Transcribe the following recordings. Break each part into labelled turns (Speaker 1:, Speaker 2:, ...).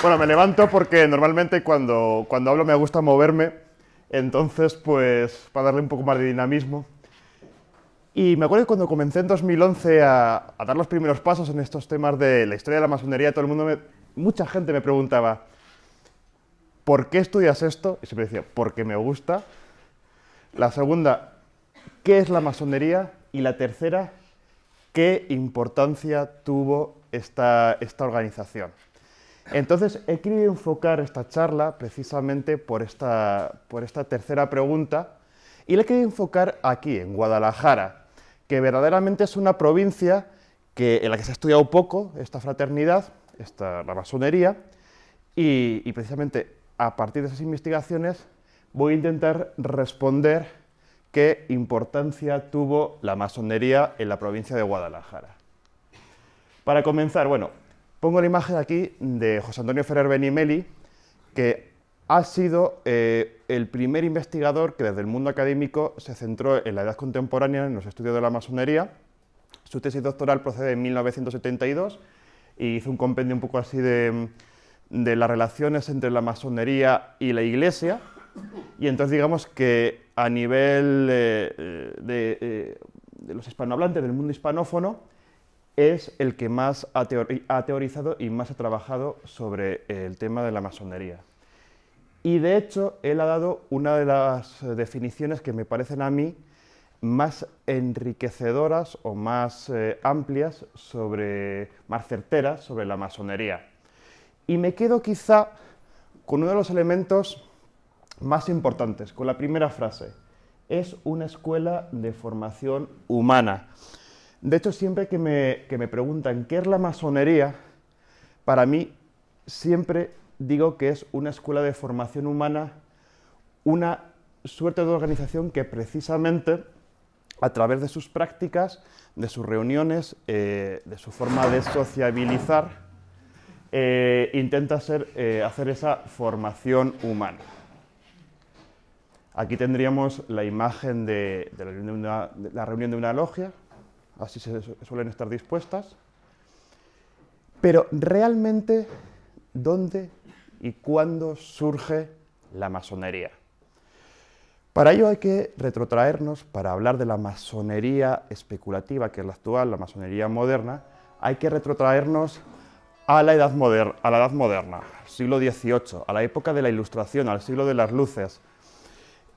Speaker 1: Bueno, me levanto porque normalmente cuando hablo me gusta moverme, entonces, pues, para darle un poco más de dinamismo. Y me acuerdo que cuando comencé en 2011 a dar los primeros pasos en estos temas de la historia de la masonería, mucha gente me preguntaba, ¿por qué estudias esto? Y siempre decía, porque me gusta. La segunda, ¿qué es la masonería? Y la tercera, ¿qué importancia tuvo esta organización? Entonces, he querido enfocar esta charla precisamente por esta tercera pregunta y la he querido enfocar aquí, en Guadalajara, que verdaderamente es una provincia en la que se ha estudiado poco esta fraternidad, la masonería, y precisamente a partir de esas investigaciones voy a intentar responder qué importancia tuvo la masonería en la provincia de Guadalajara. Para comenzar, bueno, pongo la imagen aquí de José Antonio Ferrer Benimeli, que ha sido el primer investigador que desde el mundo académico se centró en la edad contemporánea, en los estudios de la masonería. Su tesis doctoral procede de 1972 y hizo un compendio un poco así de las relaciones entre la masonería y la Iglesia. Y entonces digamos que a nivel de los hispanohablantes, del mundo hispanófono, es el que más ha teorizado y más ha trabajado sobre el tema de la masonería. Y de hecho, él ha dado una de las definiciones que me parecen a mí más enriquecedoras o más amplias, más certeras sobre la masonería. Y me quedo quizá con uno de los elementos más importantes, con la primera frase. Es una escuela de formación humana. De hecho, siempre que me preguntan qué es la masonería, para mí siempre digo que es una escuela de formación humana, una suerte de organización que precisamente a través de sus prácticas, de sus reuniones, de su forma de sociabilizar, intenta hacer esa formación humana. Aquí tendríamos la imagen de la reunión de una logia, así suelen estar dispuestas. Pero realmente, ¿dónde y cuándo surge la masonería? Para ello hay que retrotraernos, para hablar de la masonería especulativa, que es la actual, la masonería moderna, hay que retrotraernos a la edad moderna, al siglo XVIII, a la época de la Ilustración, al siglo de las luces.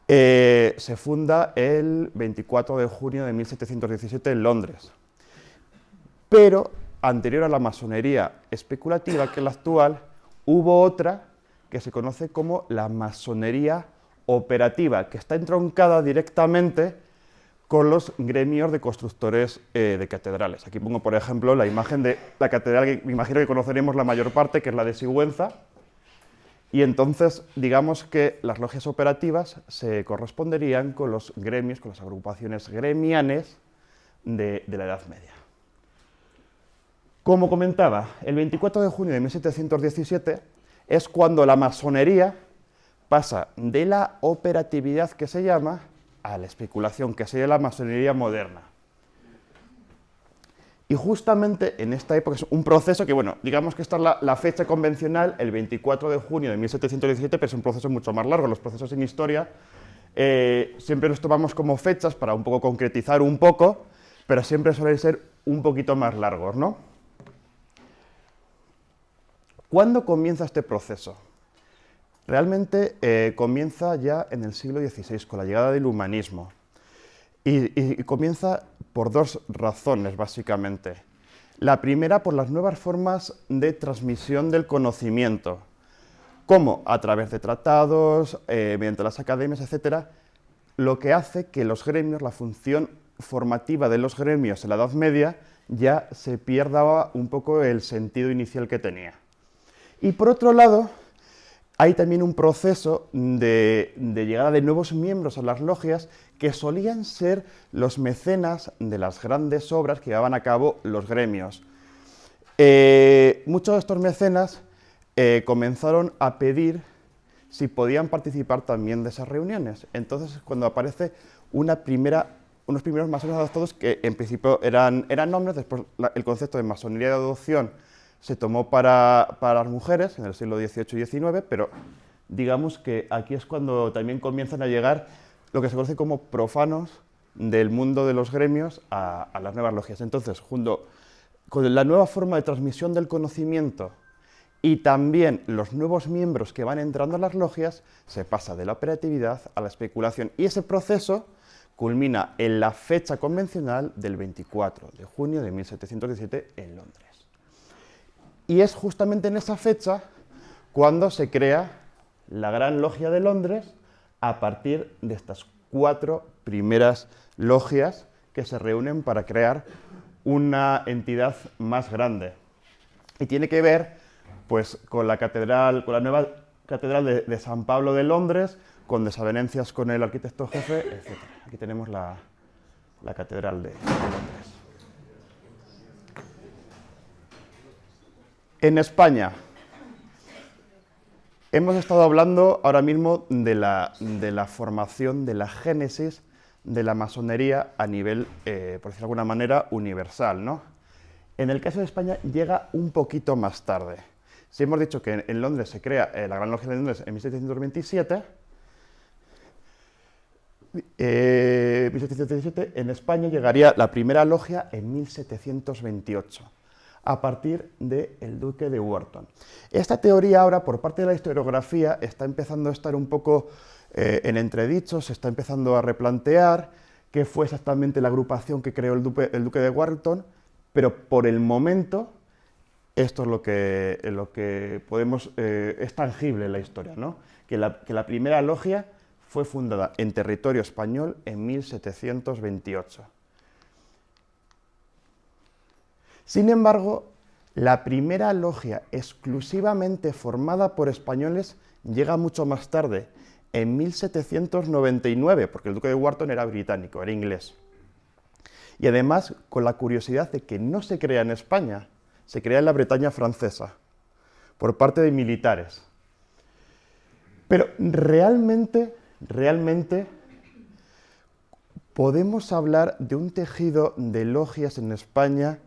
Speaker 1: Se funda el 24 de junio de 1717 en Londres. Pero anterior a la masonería especulativa, que es la actual, hubo otra que se conoce como la masonería operativa, que está entroncada directamente con los gremios de constructores de catedrales. Aquí pongo, por ejemplo, la imagen de la catedral que me imagino que conoceremos la mayor parte, que es la de Sigüenza. Y entonces, digamos que las logias operativas se corresponderían con los gremios, con las agrupaciones gremianes de la Edad Media. Como comentaba, el 24 de junio de 1717 es cuando la masonería pasa de la operatividad que se llama a la especulación, que sería la masonería moderna. Y justamente en esta época es un proceso que, bueno, digamos que esta es la fecha convencional, el 24 de junio de 1717, pero es un proceso mucho más largo. Los procesos en historia siempre los tomamos como fechas para un poco concretizar un poco, pero siempre suelen ser un poquito más largos, ¿no? ¿Cuándo comienza este proceso? Realmente comienza ya en el siglo XVI, con la llegada del humanismo. Y comienza por dos razones, básicamente. La primera, por las nuevas formas de transmisión del conocimiento, como a través de tratados, mediante las academias, etc., lo que hace que los gremios, la función formativa de los gremios en la Edad Media, ya se pierda un poco el sentido inicial que tenía. Y por otro lado, hay también un proceso de llegada de nuevos miembros a las logias que solían ser los mecenas de las grandes obras que llevaban a cabo los gremios. Muchos de estos mecenas comenzaron a pedir si podían participar también de esas reuniones. Entonces, cuando aparece unos primeros masones adoptados que en principio eran nombres, después el concepto de masonería de adopción se tomó para las mujeres en el siglo XVIII y XIX, pero digamos que aquí es cuando también comienzan a llegar lo que se conoce como profanos del mundo de los gremios a las nuevas logias. Entonces, junto con la nueva forma de transmisión del conocimiento y también los nuevos miembros que van entrando a las logias, se pasa de la operatividad a la especulación. Y ese proceso culmina en la fecha convencional del 24 de junio de 1717 en Londres. Y es justamente en esa fecha cuando se crea la Gran Logia de Londres, a partir de estas 4 primeras logias que se reúnen para crear una entidad más grande. Y tiene que ver pues, con la catedral, con la nueva catedral de San Pablo de Londres, con desavenencias con el arquitecto jefe, etc. Aquí tenemos la catedral de Londres. En España, hemos estado hablando ahora mismo de la formación, de la génesis de la masonería a nivel, por decirlo de alguna manera, universal, ¿no? En el caso de España llega un poquito más tarde. Si hemos dicho que en Londres se crea la Gran Logia de Londres en 1727, en España llegaría la primera logia en 1728. A partir del duque de Wharton. Esta teoría ahora, por parte de la historiografía, está empezando a estar un poco en entredicho, se está empezando a replantear qué fue exactamente la agrupación que creó el duque de Wharton, pero por el momento esto es lo que podemos, es tangible en la historia, ¿no? que la primera logia fue fundada en territorio español en 1728. Sin embargo, la primera logia exclusivamente formada por españoles llega mucho más tarde, en 1799, porque el duque de Wharton era británico, era inglés. Y además, con la curiosidad de que no se crea en España, se crea en la Bretaña francesa, por parte de militares. Pero realmente, podemos hablar de un tejido de logias en España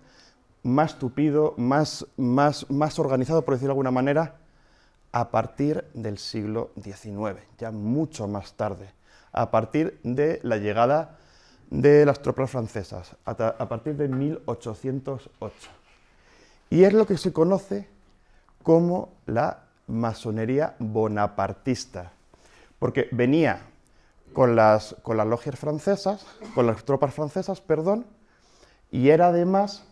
Speaker 1: más tupido, más organizado, por decirlo de alguna manera, a partir del siglo XIX, ya mucho más tarde, a partir de la llegada de las tropas francesas, a partir de 1808. Y es lo que se conoce como la masonería bonapartista, porque venía con las logias francesas, con las tropas francesas, perdón, y era además...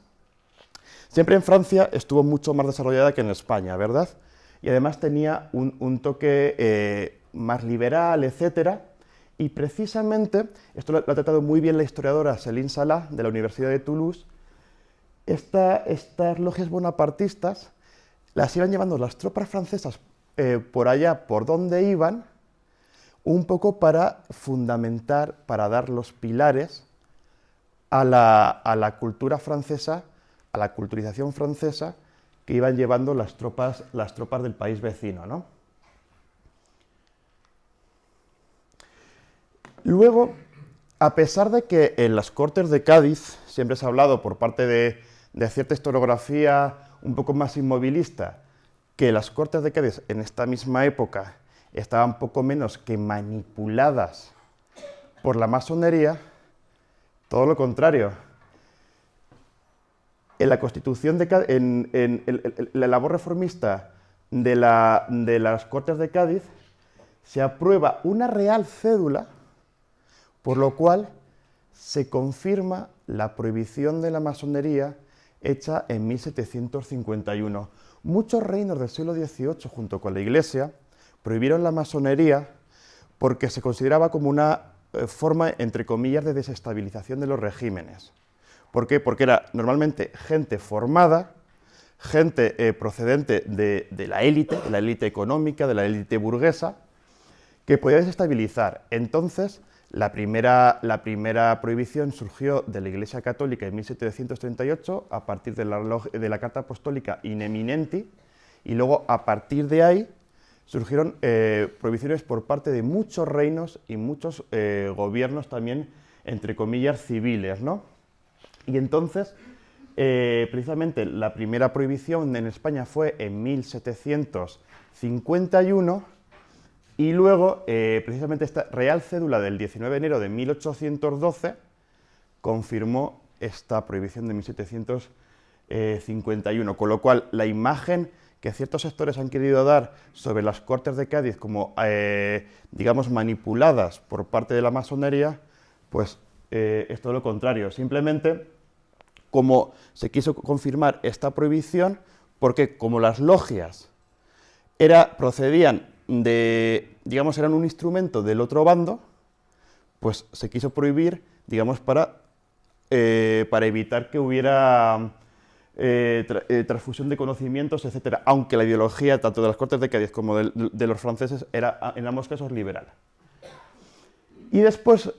Speaker 1: Siempre en Francia estuvo mucho más desarrollada que en España, ¿verdad? Y además tenía un toque más liberal, etc. Y precisamente, esto lo ha tratado muy bien la historiadora Céline Salah, de la Universidad de Toulouse, estas logias bonapartistas las iban llevando las tropas francesas por allá, por donde iban, un poco para fundamentar, para dar los pilares a la cultura francesa, a la culturización francesa que iban llevando las tropas del país vecino, ¿no? Luego, a pesar de que en las Cortes de Cádiz siempre se ha hablado por parte de cierta historiografía un poco más inmovilista, que las Cortes de Cádiz en esta misma época estaban poco menos que manipuladas por la masonería, todo lo contrario. En la Constitución de Cádiz, en la labor reformista de las Cortes de Cádiz, se aprueba una real cédula, por lo cual se confirma la prohibición de la masonería hecha en 1751. Muchos reinos del siglo XVIII, junto con la Iglesia, prohibieron la masonería porque se consideraba como una forma, entre comillas, de desestabilización de los regímenes. ¿Por qué? Porque era normalmente gente formada, gente procedente de la élite económica, de la élite burguesa, que podía desestabilizar. Entonces, la primera prohibición surgió de la Iglesia Católica en 1738, a partir de la Carta Apostólica In Eminenti, y luego, a partir de ahí, surgieron prohibiciones por parte de muchos reinos y muchos gobiernos también, entre comillas, civiles, ¿no? Y entonces, precisamente la primera prohibición en España fue en 1751 y luego precisamente esta Real Cédula del 19 de enero de 1812 confirmó esta prohibición de 1751, con lo cual la imagen que ciertos sectores han querido dar sobre las Cortes de Cádiz como, digamos, manipuladas por parte de la masonería, pues es todo lo contrario. Simplemente, como se quiso confirmar esta prohibición, porque como las logias procedían de, digamos, eran un instrumento del otro bando, pues se quiso prohibir, digamos, para evitar que hubiera transfusión de conocimientos, etcétera, aunque la ideología tanto de las Cortes de Cádiz como de los franceses era en ambos casos liberal. Y después,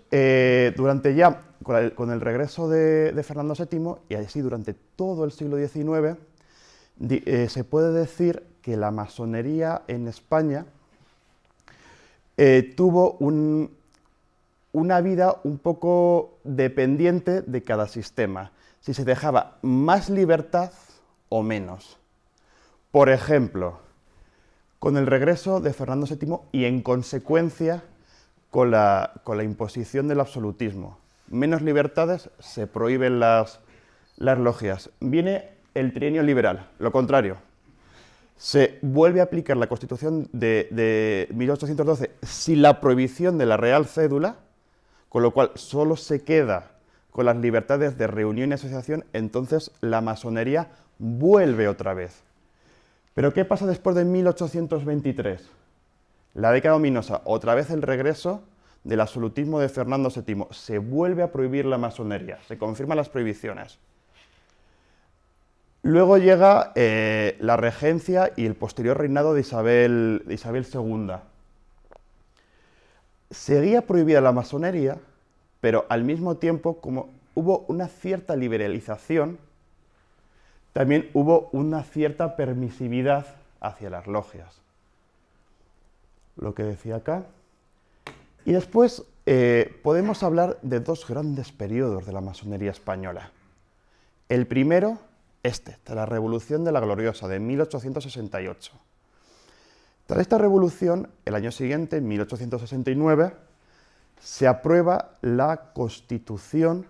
Speaker 1: durante ya, con el regreso de Fernando VII, y así durante todo el siglo XIX, se puede decir que la masonería en España tuvo una vida un poco dependiente de cada sistema, si se dejaba más libertad o menos. Por ejemplo, con el regreso de Fernando VII y en consecuencia con la imposición del absolutismo. Menos libertades, se prohíben las logias. Viene el trienio liberal, lo contrario. Se vuelve a aplicar la Constitución de 1812 sin la prohibición de la Real Cédula, con lo cual solo se queda con las libertades de reunión y asociación, entonces la masonería vuelve otra vez. ¿Pero qué pasa después de 1823? La década ominosa, otra vez el regreso del absolutismo de Fernando VII. Se vuelve a prohibir la masonería, se confirman las prohibiciones. Luego llega la regencia y el posterior reinado de Isabel II. Seguía prohibida la masonería, pero al mismo tiempo, como hubo una cierta liberalización, también hubo una cierta permisividad hacia las logias. Lo que decía acá. Y después podemos hablar de dos grandes periodos de la masonería española. El primero, de la Revolución de la Gloriosa, de 1868. Tras esta revolución, el año siguiente, en 1869, se aprueba la Constitución,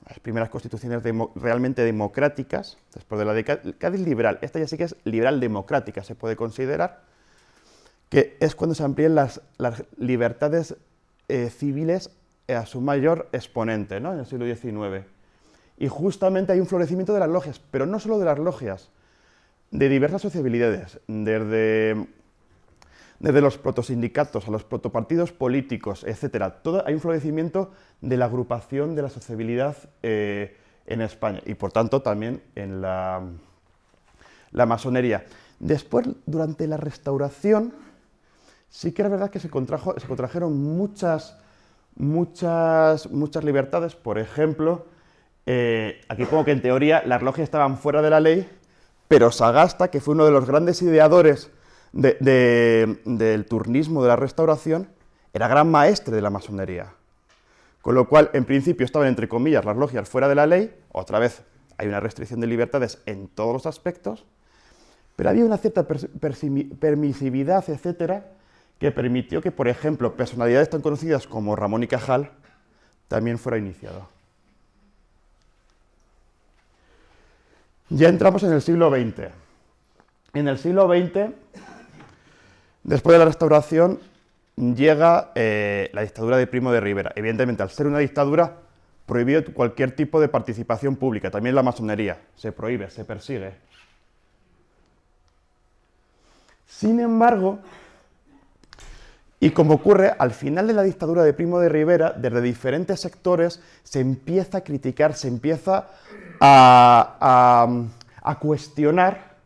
Speaker 1: las primeras constituciones realmente democráticas, después de la de Cádiz liberal. Esta ya sí que es liberal democrática, se puede considerar, que es cuando se amplían las libertades civiles a su mayor exponente, ¿no?, en el siglo XIX. Y justamente hay un florecimiento de las logias, pero no solo de las logias, de diversas sociabilidades, desde los protosindicatos a los protopartidos políticos, etc. Hay un florecimiento de la agrupación de la sociabilidad en España y, por tanto, también en la masonería. Después, durante la Restauración, sí que era verdad que se contrajeron muchas libertades. Por ejemplo, aquí pongo que en teoría las logias estaban fuera de la ley, pero Sagasta, que fue uno de los grandes ideadores del turnismo de la Restauración, era gran maestre de la masonería. Con lo cual, en principio, estaban, entre comillas, las logias fuera de la ley. Otra vez, hay una restricción de libertades en todos los aspectos, pero había una cierta permisividad, etcétera, que permitió que, por ejemplo, personalidades tan conocidas como Ramón y Cajal también fuera iniciado. Ya entramos en el siglo XX. En el siglo XX, después de la Restauración, llega la dictadura de Primo de Rivera. Evidentemente, al ser una dictadura, prohibió cualquier tipo de participación pública, también la masonería. Se prohíbe, se persigue. Sin embargo, y como ocurre, al final de la dictadura de Primo de Rivera, desde diferentes sectores se empieza a criticar, se empieza a cuestionar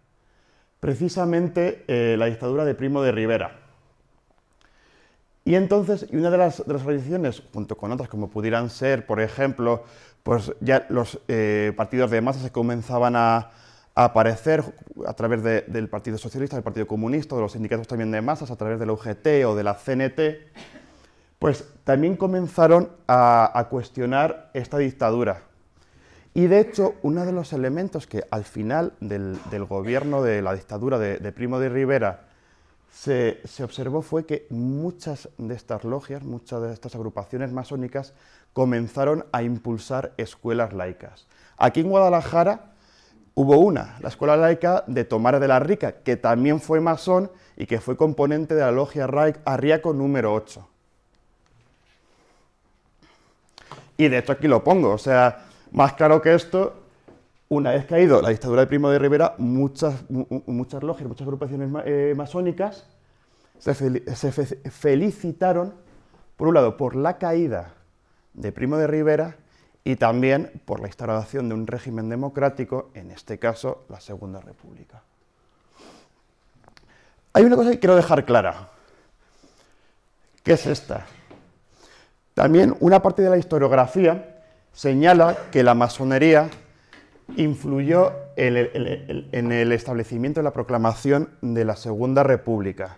Speaker 1: precisamente la dictadura de Primo de Rivera. Y entonces, una de las organizaciones, junto con otras como pudieran ser, por ejemplo, pues ya los partidos de masa se comenzaban a aparecer a través del Partido Socialista, del Partido Comunista, de los sindicatos también de masas, a través de la UGT o de la CNT, pues también comenzaron a cuestionar esta dictadura. Y de hecho, uno de los elementos que al final del gobierno de la dictadura de Primo de Rivera se observó fue que muchas de estas logias, muchas de estas agrupaciones masónicas comenzaron a impulsar escuelas laicas. Aquí en Guadalajara hubo una, la Escuela Laica de Tomás de la Rica, que también fue masón y que fue componente de la logia Arriaco número 8. Y de hecho aquí lo pongo, o sea, más claro que esto, una vez que ha ido la dictadura de Primo de Rivera, muchas logias, muchas agrupaciones masónicas se felicitaron, por un lado, por la caída de Primo de Rivera y también por la instauración de un régimen democrático, en este caso, la Segunda República. Hay una cosa que quiero dejar clara, que es esta. También una parte de la historiografía señala que la masonería influyó en el establecimiento de la proclamación de la Segunda República.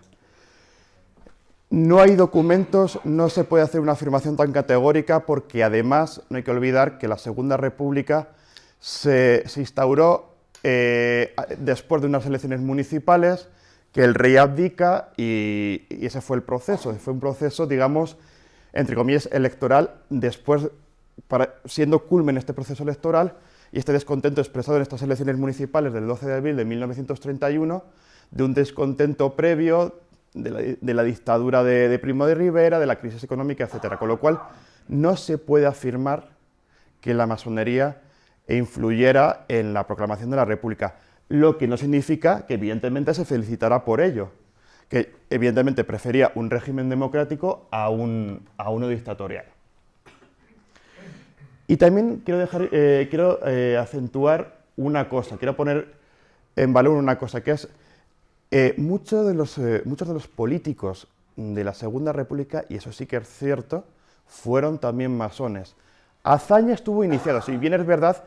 Speaker 1: No hay documentos, no se puede hacer una afirmación tan categórica porque además no hay que olvidar que la Segunda República se instauró después de unas elecciones municipales, que el rey abdica y ese fue el proceso. Fue un proceso, digamos, entre comillas, electoral, después, siendo culmen este proceso electoral y este descontento expresado en estas elecciones municipales del 12 de abril de 1931, de un descontento previo de la dictadura de Primo de Rivera, de la crisis económica, etc. Con lo cual, no se puede afirmar que la masonería influyera en la proclamación de la República, lo que no significa que evidentemente se felicitara por ello, que evidentemente prefería un régimen democrático a uno dictatorial. Y también quiero acentuar una cosa, quiero poner en valor una cosa, que es muchos de los políticos de la Segunda República, y eso sí que es cierto, fueron también masones. Azaña estuvo iniciado, si bien es verdad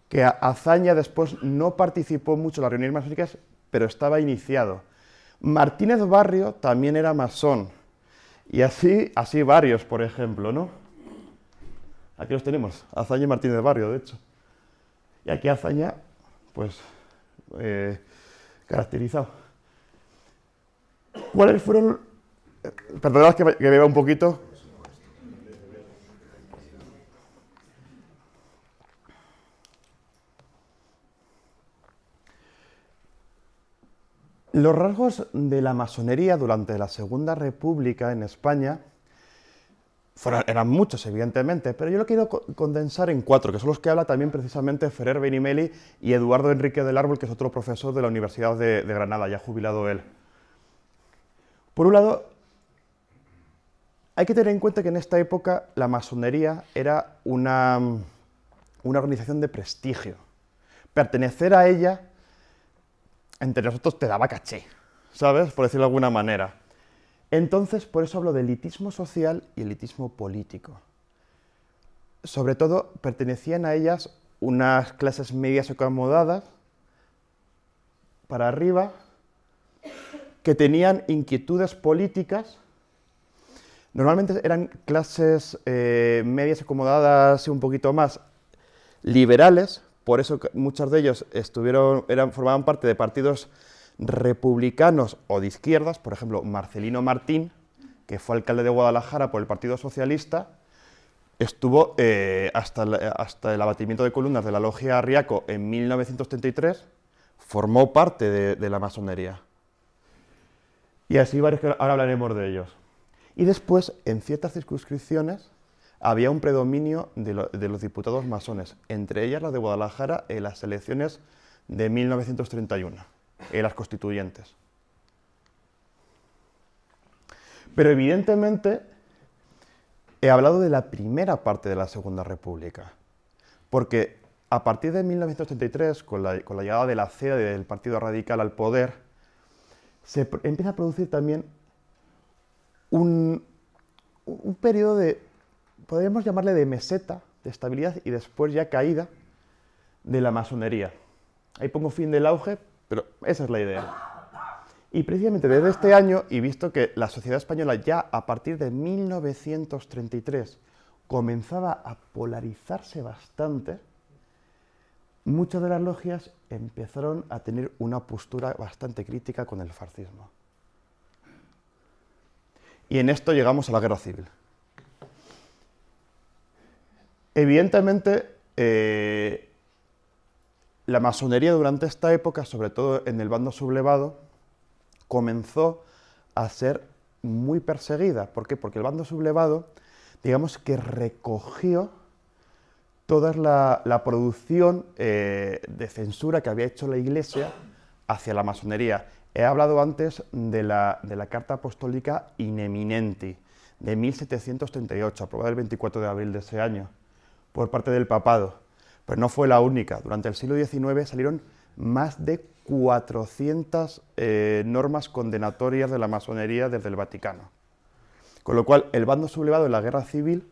Speaker 1: que Azaña después no participó mucho en las reuniones masónicas, pero estaba iniciado. Martínez Barrio también era masón, y así varios, por ejemplo, ¿no? Aquí los tenemos, Azaña y Martínez Barrio, de hecho. Y aquí Azaña, pues, caracterizado. ¿Cuáles fueron? Perdonad que beba un poquito. Los rasgos de la masonería durante la Segunda República en España eran muchos, evidentemente, pero yo lo quiero condensar en 4, que son los que habla también precisamente Ferrer Benimeli y Eduardo Enrique del Árbol, que es otro profesor de la Universidad de Granada, ya jubilado él. Por un lado, hay que tener en cuenta que en esta época la masonería era una organización de prestigio. Pertenecer a ella, entre nosotros, te daba caché, ¿sabes? Por decirlo de alguna manera. Entonces, por eso hablo de elitismo social y elitismo político. Sobre todo, pertenecían a ellas unas clases medias acomodadas, para arriba, que tenían inquietudes políticas. Normalmente eran clases medias acomodadas y un poquito más liberales, por eso muchos de ellos formaban parte de partidos republicanos o de izquierdas. Por ejemplo, Marcelino Martín, que fue alcalde de Guadalajara por el Partido Socialista, estuvo hasta el abatimiento de columnas de la logia Arriaco en 1933, formó parte de la masonería. Y así varios, que ahora hablaremos de ellos. Y después, en ciertas circunscripciones, había un predominio de los diputados masones, entre ellas la de Guadalajara en las elecciones de 1931, en las constituyentes. Pero evidentemente he hablado de la primera parte de la Segunda República, porque a partir de 1933, con la llegada de la CEA y del Partido Radical al poder, se empieza a producir también un periodo de, podríamos llamarle de meseta, de estabilidad y después ya caída de la masonería. Ahí pongo fin del auge, pero esa es la idea. Y precisamente desde este año, y visto que la sociedad española ya a partir de 1933 comenzaba a polarizarse bastante, muchas de las logias empezaron a tener una postura bastante crítica con el fascismo. Y en esto llegamos a la guerra civil. Evidentemente, la masonería durante esta época, sobre todo en el bando sublevado, comenzó a ser muy perseguida. ¿Por qué? Porque el bando sublevado, digamos que recogió toda la producción de censura que había hecho la Iglesia hacia la masonería. He hablado antes de la Carta Apostólica In Eminenti, de 1738, aprobada el 24 de abril de ese año, por parte del papado. Pero no fue la única. Durante el siglo XIX salieron más de 400 normas condenatorias de la masonería desde el Vaticano. Con lo cual, el bando sublevado en la Guerra Civil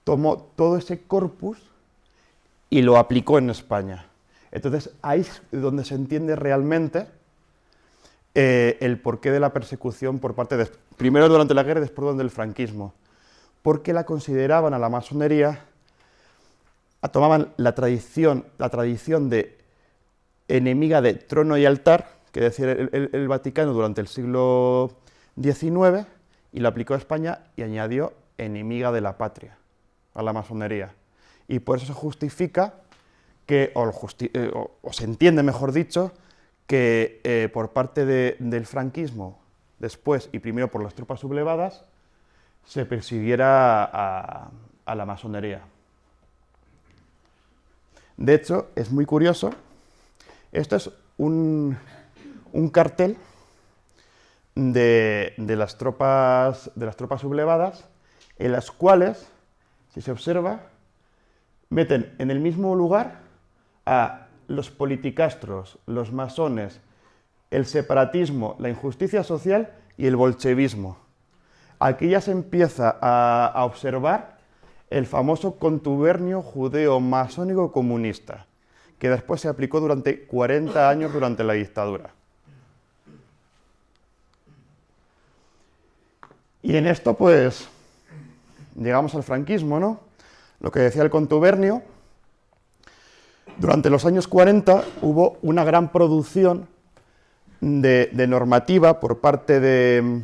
Speaker 1: tomó todo ese corpus y lo aplicó en España. Entonces, ahí es donde se entiende realmente el porqué de la persecución por parte de, primero durante la guerra y después durante el franquismo. Porque la consideraban a la masonería, tomaban la tradición de enemiga de trono y altar, que decía el Vaticano durante el siglo XIX, y lo aplicó a España y añadió enemiga de la patria, a la masonería. Y por eso se justifica que, o se entiende, mejor dicho, que por parte del franquismo, después y primero por las tropas sublevadas, se persiguiera a la masonería. De hecho, es muy curioso, esto es un cartel de las tropas sublevadas, en las cuales, si se observa, meten en el mismo lugar a los politicastros, los masones, el separatismo, la injusticia social y el bolchevismo. Aquí ya se empieza a observar el famoso contubernio judeo-masónico comunista, que después se aplicó durante 40 años durante la dictadura. Y en esto, pues, llegamos al franquismo, ¿no? Lo que decía el contubernio, durante los años 40 hubo una gran producción de normativa por parte del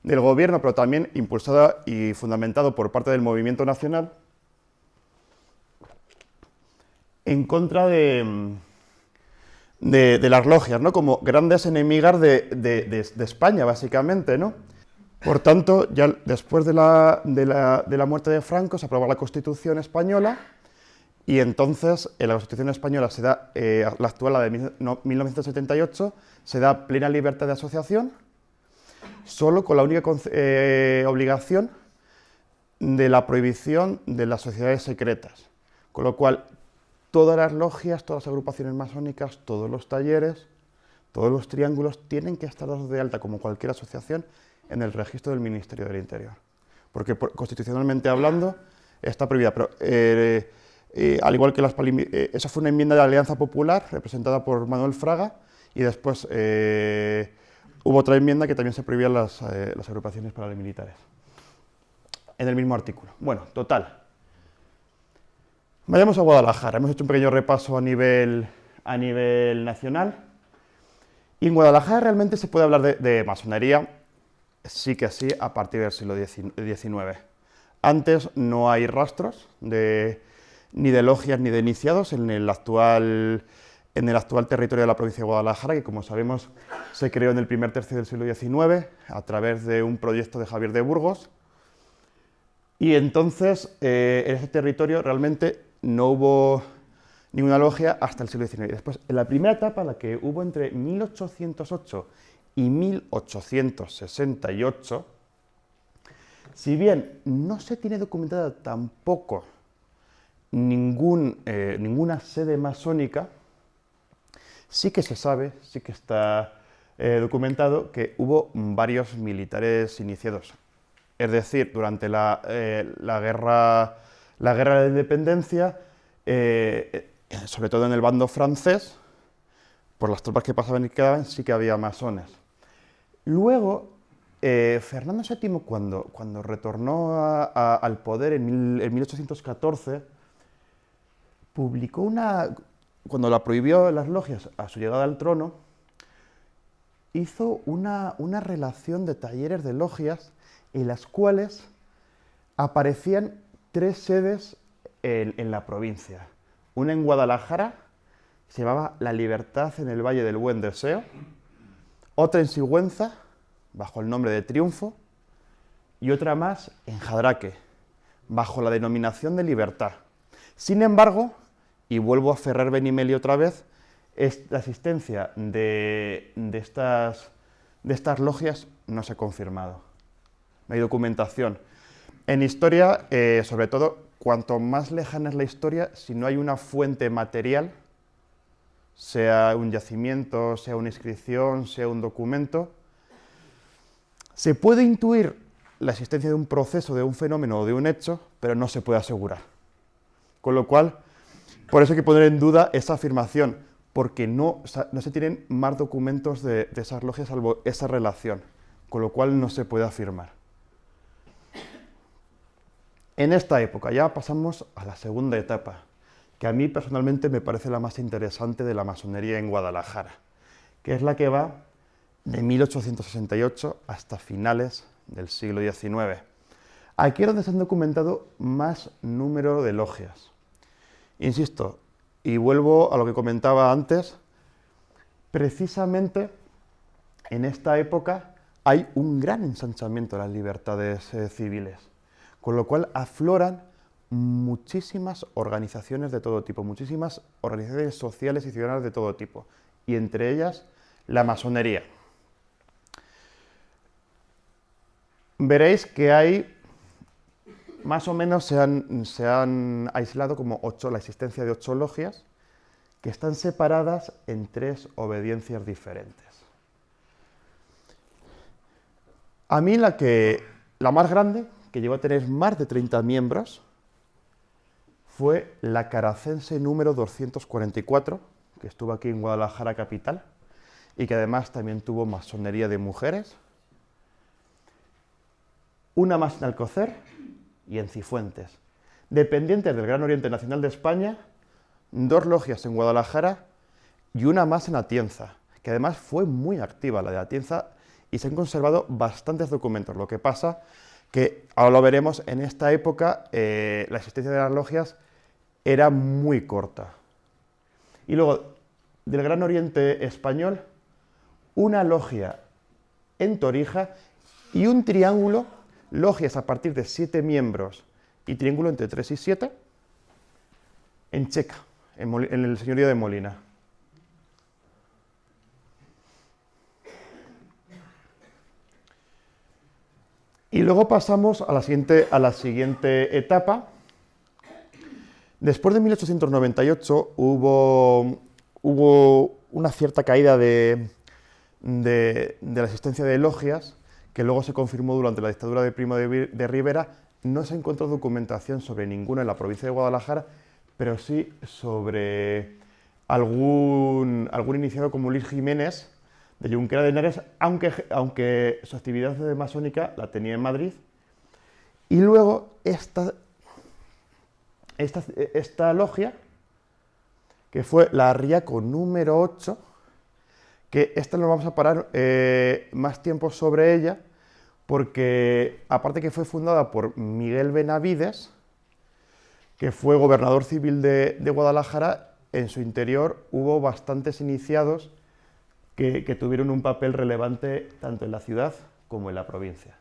Speaker 1: gobierno, pero también impulsada y fundamentado por parte del movimiento nacional, en contra de las logias, ¿no? Como grandes enemigas de España, básicamente, ¿no? Por tanto, ya después de la muerte de Franco se aprobó la Constitución española y entonces en la Constitución española se da, la actual, la de 1978, se da plena libertad de asociación, solo con la única obligación de la prohibición de las sociedades secretas. Con lo cual, todas las logias, todas las agrupaciones masónicas, todos los talleres, todos los triángulos tienen que estar dados de alta, como cualquier asociación, en el registro del Ministerio del Interior. Porque constitucionalmente hablando está prohibida. Pero al igual que esa fue una enmienda de la Alianza Popular representada por Manuel Fraga y después hubo otra enmienda que también se prohibían las agrupaciones paramilitares. En el mismo artículo. Bueno, total. Vayamos a Guadalajara. Hemos hecho un pequeño repaso a nivel nacional. Y en Guadalajara realmente se puede hablar de masonería, sí que sí, a partir del siglo XIX. Antes no hay rastros ni de logias ni de iniciados en el actual territorio de la provincia de Guadalajara, que como sabemos se creó en el primer tercio del siglo XIX a través de un proyecto de Javier de Burgos. Y entonces en ese territorio realmente no hubo ninguna logia hasta el siglo XIX. Después, en la primera etapa, la que hubo entre 1808 y 1868, si bien no se tiene documentada tampoco ninguna sede masónica, sí que se sabe, sí que está documentado que hubo varios militares iniciados. Es decir, durante la guerra de la independencia, sobre todo en el bando francés, por las tropas que pasaban y quedaban, sí que había masones. Luego, Fernando VII, cuando retornó al poder en 1814, publicó cuando la prohibió las logias a su llegada al trono, hizo una relación de talleres de logias en las cuales aparecían 3 sedes en la provincia. Una en Guadalajara, se llamaba La Libertad en el Valle del Buen Deseo, otra en Sigüenza, bajo el nombre de Triunfo, y otra más en Jadraque, bajo la denominación de Libertad. Sin embargo, y vuelvo a Ferrer Benimeli otra vez, la existencia de estas logias no se ha confirmado. No hay documentación. En historia, sobre todo, cuanto más lejana es la historia, si no hay una fuente material, sea un yacimiento, sea una inscripción, sea un documento, se puede intuir la existencia de un proceso, de un fenómeno o de un hecho, pero no se puede asegurar. Con lo cual, por eso hay que poner en duda esa afirmación, porque no se tienen más documentos de esas logias salvo esa relación, con lo cual no se puede afirmar. En esta época ya pasamos a la segunda etapa, que a mí personalmente me parece la más interesante de la masonería en Guadalajara, que es la que va de 1868 hasta finales del siglo XIX. Aquí es donde se han documentado más número de logias. Insisto, y vuelvo a lo que comentaba antes, precisamente en esta época hay un gran ensanchamiento de las libertades civiles, con lo cual afloran muchísimas organizaciones de todo tipo, muchísimas organizaciones sociales y ciudadanas de todo tipo, y entre ellas la masonería. Veréis que hay, más o menos se han aislado como la existencia de 8 logias que están separadas en 3 obediencias diferentes. A mí la más grande, que llegó a tener más de 30 miembros, fue la Caracense número 244, que estuvo aquí en Guadalajara capital, y que además también tuvo masonería de mujeres, una más en Alcocer y en Cifuentes. Dependientes del Gran Oriente Nacional de España, 2 logias en Guadalajara y una más en Atienza, que además fue muy activa la de Atienza y se han conservado bastantes documentos. Lo que pasa que, ahora lo veremos, en esta época la existencia de las logias era muy corta. Y luego, del Gran Oriente Español, una logia en Torija y un triángulo, logias a partir de 7 miembros y triángulo entre 3 y 7, en Checa, en el señorío de Molina. Y luego pasamos a la siguiente etapa. Después de 1898 hubo una cierta caída de la existencia de logias, que luego se confirmó durante la dictadura de Primo de Rivera. No se encontró documentación sobre ninguna en la provincia de Guadalajara, pero sí sobre algún iniciado como Luis Jiménez, de Junquera de Henares, aunque su actividad masónica la tenía en Madrid. Y luego esta logia, que fue la Arriaco número 8, que esta nos vamos a parar más tiempo sobre ella, porque aparte que fue fundada por Miguel Benavides, que fue gobernador civil de Guadalajara, en su interior hubo bastantes iniciados que tuvieron un papel relevante tanto en la ciudad como en la provincia.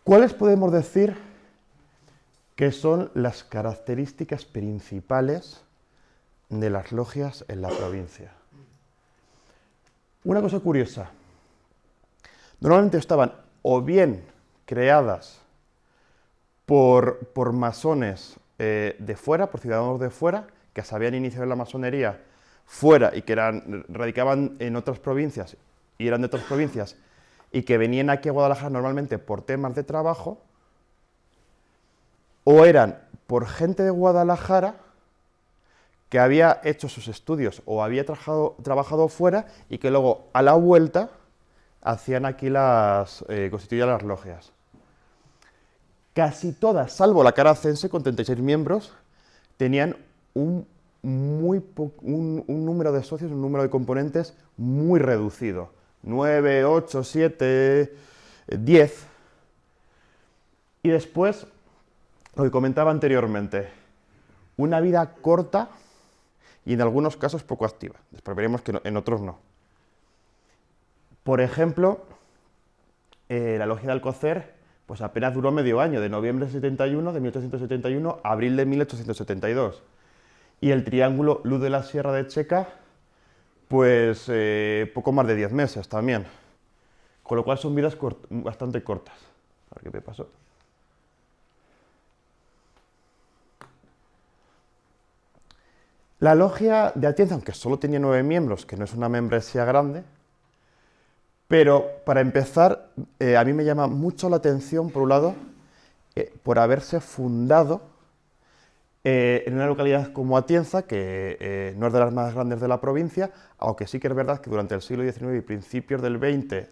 Speaker 1: ¿Cuáles podemos decir que son las características principales de las logias en la provincia? Una cosa curiosa, normalmente estaban o bien creadas por masones de fuera, por ciudadanos de fuera, que se habían iniciado en la masonería fuera y que radicaban en otras provincias y eran de otras provincias y que venían aquí a Guadalajara normalmente por temas de trabajo, o eran por gente de Guadalajara que había hecho sus estudios o había trabajado fuera y que luego a la vuelta hacían aquí constituían las logias. Casi todas, salvo la Caracense con 36 miembros, tenían un número de socios, un número de componentes muy reducido. 9, 8, 7, 10. Y después, lo que comentaba anteriormente, una vida corta y en algunos casos poco activa. Después veremos que en otros no. Por ejemplo, la logia de Alcocer pues apenas duró medio año, de noviembre de 1871 a abril de 1872. Y el triángulo Luz de la Sierra de Checa, pues poco más de 10 meses también. Con lo cual son vidas bastante cortas. A ver qué me pasó. La logia de Atienza, aunque solo tenía 9 miembros, que no es una membresía grande, pero para empezar, a mí me llama mucho la atención, por un lado, por haberse fundado en una localidad como Atienza, que no es de las más grandes de la provincia, aunque sí que es verdad que durante el siglo XIX y principios del XX,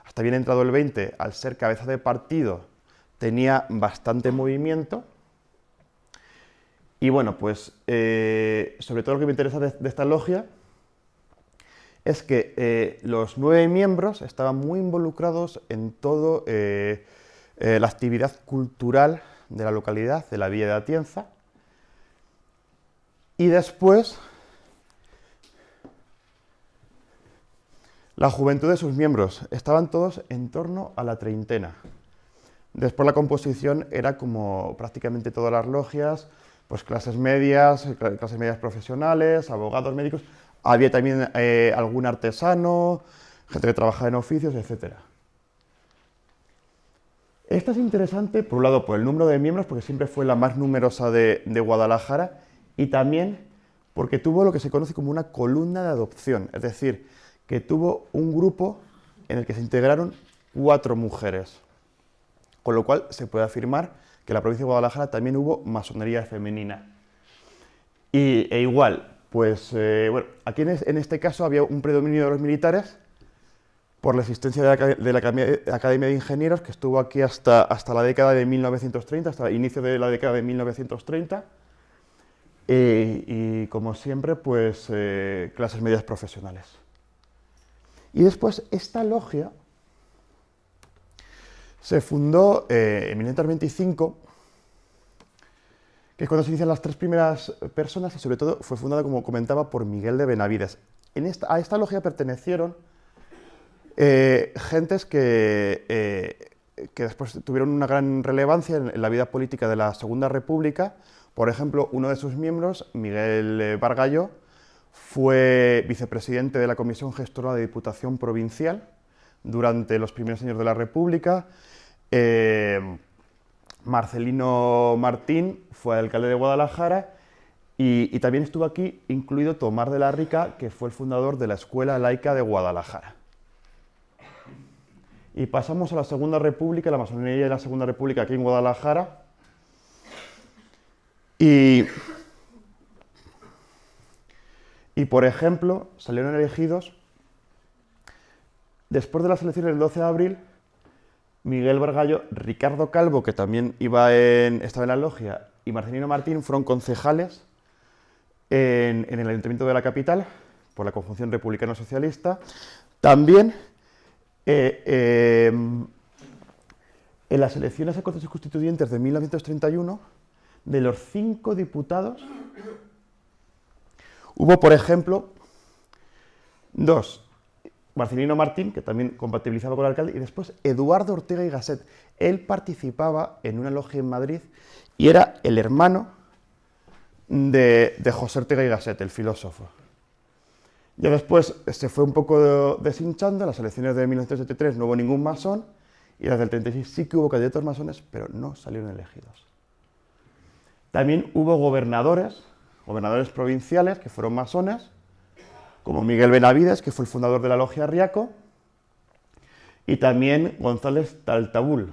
Speaker 1: hasta bien entrado el XX, al ser cabeza de partido, tenía bastante movimiento. Y bueno, pues sobre todo lo que me interesa de esta logia es que los 9 miembros estaban muy involucrados en toda la actividad cultural de la localidad, de la villa de Atienza. Y después, la juventud de sus miembros, estaban todos en torno a la treintena. Después la composición era como prácticamente todas las logias, pues clases medias profesionales, abogados, médicos. Había también algún artesano, gente que trabajaba en oficios, etc. Esta es interesante, por un lado, por el número de miembros, porque siempre fue la más numerosa de Guadalajara, y también porque tuvo lo que se conoce como una columna de adopción, es decir, que tuvo un grupo en el que se integraron 4 mujeres, con lo cual se puede afirmar que en la provincia de Guadalajara también hubo masonería femenina. E igual, pues bueno, aquí en este caso había un predominio de los militares por la existencia de la Academia de Ingenieros, que estuvo aquí hasta la década de 1930, hasta el inicio de la década de 1930, y como siempre, pues clases medias profesionales. Y después esta logia se fundó en 1925, que es cuando se inician las 3 primeras personas, y sobre todo fue fundada, como comentaba, por Miguel de Benavides. A esta logia pertenecieron gentes que después tuvieron una gran relevancia en la vida política de la Segunda República. Por ejemplo, uno de sus miembros, Miguel Bargalló, fue vicepresidente de la Comisión Gestora de Diputación Provincial durante los primeros años de la República. Marcelino Martín fue alcalde de Guadalajara y también estuvo aquí incluido Tomás de la Rica, que fue el fundador de la Escuela Laica de Guadalajara. Y pasamos a la Segunda República, la masonería de la Segunda República aquí en Guadalajara. Y por ejemplo, salieron elegidos, después de las elecciones del 12 de abril, Miguel Bargalló, Ricardo Calvo, que también estaba en la logia, y Marcelino Martín fueron concejales en el Ayuntamiento de la capital, por la conjunción republicano-socialista. También en las elecciones a Cortes Constituyentes de 1931, de los 5 diputados, hubo, por ejemplo, 2. Marcelino Martín, que también compatibilizaba con el alcalde, y después Eduardo Ortega y Gasset. Él participaba en una logia en Madrid y era el hermano de José Ortega y Gasset, el filósofo. Ya después se fue un poco deshinchando, en las elecciones de 1973 no hubo ningún masón, y desde el 36 sí que hubo candidatos masones, pero no salieron elegidos. También hubo gobernadores provinciales que fueron masones, como Miguel Benavides, que fue el fundador de la logia Riaco, y también González Taltabul,